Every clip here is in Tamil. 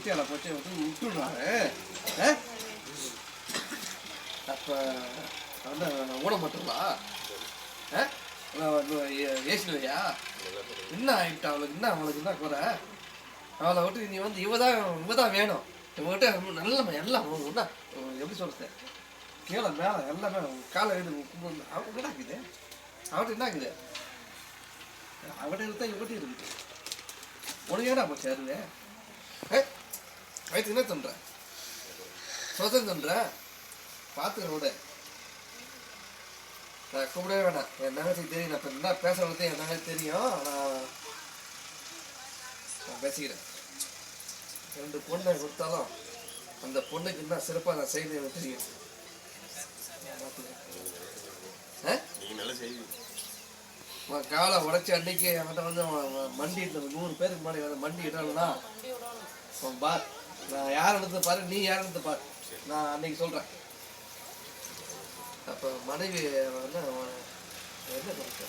குத்தியால போச்சு விட்டுடுறாரு. அப்போ வந்து ஊட மாட்டோங்களா? ஏசிலையா என்ன ஆகிட்டா அவளுக்கு? என்ன அவளுக்கு என்ன குறை? அவளை விட்டு நீ வந்து இவதான் வேணும். இவங்ககிட்ட நல்ல எல்லாம் என்ன எப்படி சொல்றது, கீழே மேலே எல்லாமே காலை இது அவன் என்ன இருக்குது? அவட்ட என்ன இருக்குது? அவட்ட தான் இவட்டி இருக்குது. உனக்கு ஏடா போச்சு அருவே? வயிற்று என்ன தோன்ற சொதம் தோன்ற பார்த்துக்கிற விட. நான் கூப்பிடவே வேணாம், என் தங்கச்சிக்கு தெரியும். நான் இப்போ என்ன பேசுறது என் தங்கச்சி தெரியும். நான் பேசிக்கிறேன். 2 பொண்ணை கொடுத்தாலும் அந்த பொண்ணுக்கு என்ன சிறப்பாக நான் செய்யணும் எனக்கு தெரியும். காலை உடைச்சி அன்னைக்கு என்கிட்ட வந்து மண்டிட்டு 100 பேருக்கு முன்னாடி வந்து மண்டி இடம்னா பார், நான் யார் எடுத்து பாரு, நீ யார் எடுத்து பாரு, நான் அன்னைக்கு சொல்கிறேன். அப்போ மனைவி வந்து என்ன பண்ணுறது,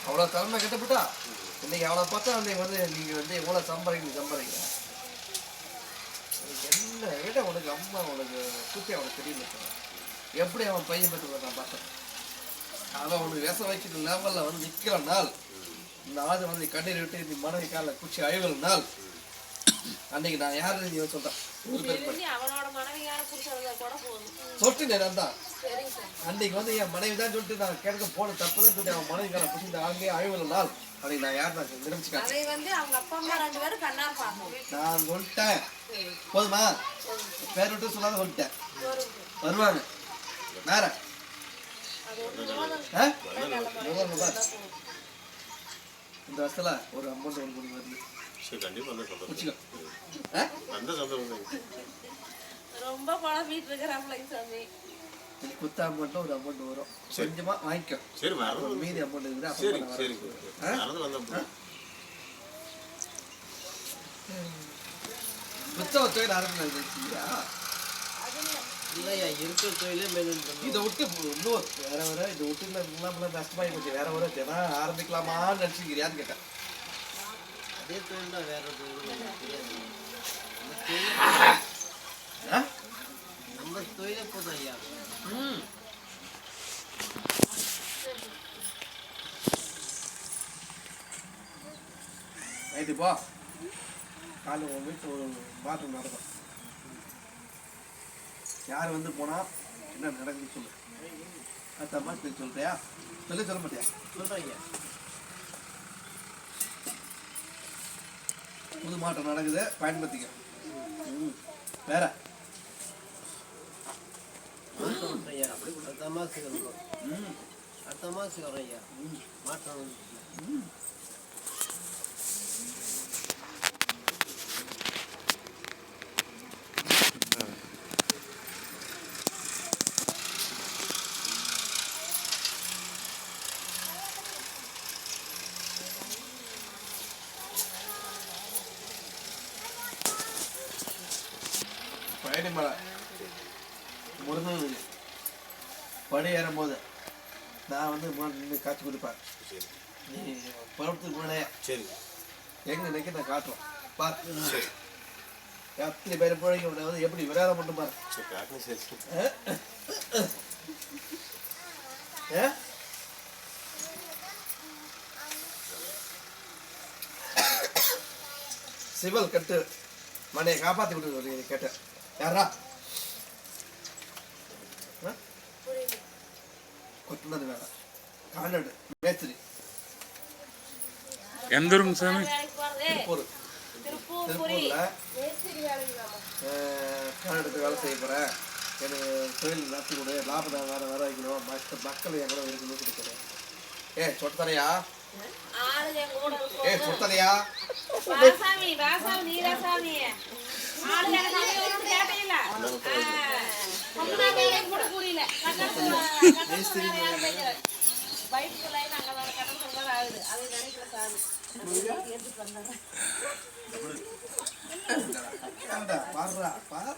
அவ்வளோ தலைமை கட்டப்பட்டா இன்னைக்கு அவளை பார்த்தா அன்னைக்கு வந்து நீங்கள் வந்து எவ்வளோ சம்பாதிக்கிறீங்க என்ன விட உனக்கு அம்மா உனக்கு குத்தி அவனுக்கு தெரியல. எப்படி அவன் பையன் பெற்று நான் பார்த்தேன். அவன் உனக்கு விஷம் வைக்கிற லெவலில் வந்து நிற்கிற நாள், இந்த ஆது வந்து கண்ணீர் விட்டு நீ மனைவி காலில் குச்சி அழுகிற நாள் அன்னைக்கு நான் யாரு நீ சொல்றேன். சொல்லிட்டேன் தான் அன்னைக்கு வந்து என் மனைவி தான் சொல்லிட்டு நான் கேட்க போன தப்பு தான் சொல்லி அவன் மனைவி காலை பிடிச்சி அங்கேயே அழுகிற நாள் அன்னைக்கு நான் யார் நான் நிரூபிச்சுக்கேன். நான் சொல்லிட்டேன் போதுமா, பேர் விட்டு சொல்லாத சொல்லிட்டேன். வருவாங்க வேற இந்த வருஷத்துல ஒரு அமௌண்ட் ஒன்று வருது. ரொம்ப குழம்பிட்டு இருக்கிறாங்க சாமி. குத்த அமௌண்ட் ஒரு அமௌண்ட் வரும், கொஞ்சமா வாங்கிக்கோ. சரி, மீதி அமௌண்ட் இருக்குது. புத்தக தொழில் ஆரம்பிச்சியா? இல்லையா, இருக்கிற தொழிலே இதை விட்டு இன்னும் வேற இதை விட்டு இல்லாமல் நஷ்டமாகி போச்சு. வேற ஒரு தினம் ஆரம்பிக்கலாமான்னு நினச்சிக்கிறியான்னு கேட்டேன். அதே தொழில் தான், வேற நம்ம தொழிலே போதும் ஐயா. ரைட்டு போ, காலையில் உங்கள் வீட்டில் ஒரு பாத்ரூம் நடக்கும். யார் வந்து போனால் என்ன நடக்குதுன்னு சொல்லு. அடுத்த மாதத்துக்கு சொல்கிறியா? சொல்ல மாட்டியா? சொல்கிறேன். புது மாற்றம் நடக்குது, பயன்படுத்திக்க. வேற அடுத்த மாதத்துக்கு வரோம் ஐயா. மாற்றம் வந்து பழனி மலை முருகன் படி ஏறும்போது நான் வந்து நின்று காட்சி கொடுப்பேன். நீ பருவத்துக்கு முன்னாடியே சரி எங்கே நினைக்க நான் காட்டுறோம் பார். அத்தனை பேர் பிள்ளைங்க வந்து எப்படி விளையாட மட்டும் பாரு. சிவல் கட்டு மனையை காப்பாற்றி விட்டு கேட்டேன். யாரா கொட்டினது வேலை கானடு மேஸ்திரி எந்தூரும் சாமி? திருப்பூர்ல கானடுக்கு வேலை செய்ய போறேன். எனக்கு தொழில் நடத்தி கொடு, லாபம் வேற வேற வைக்கணும், மக்கள் என் கூட இருக்கணும்னு கொடுக்குறேன். சொட்டத்தரையா? சொட்டத்தரையா? பாடுறா பாடுறா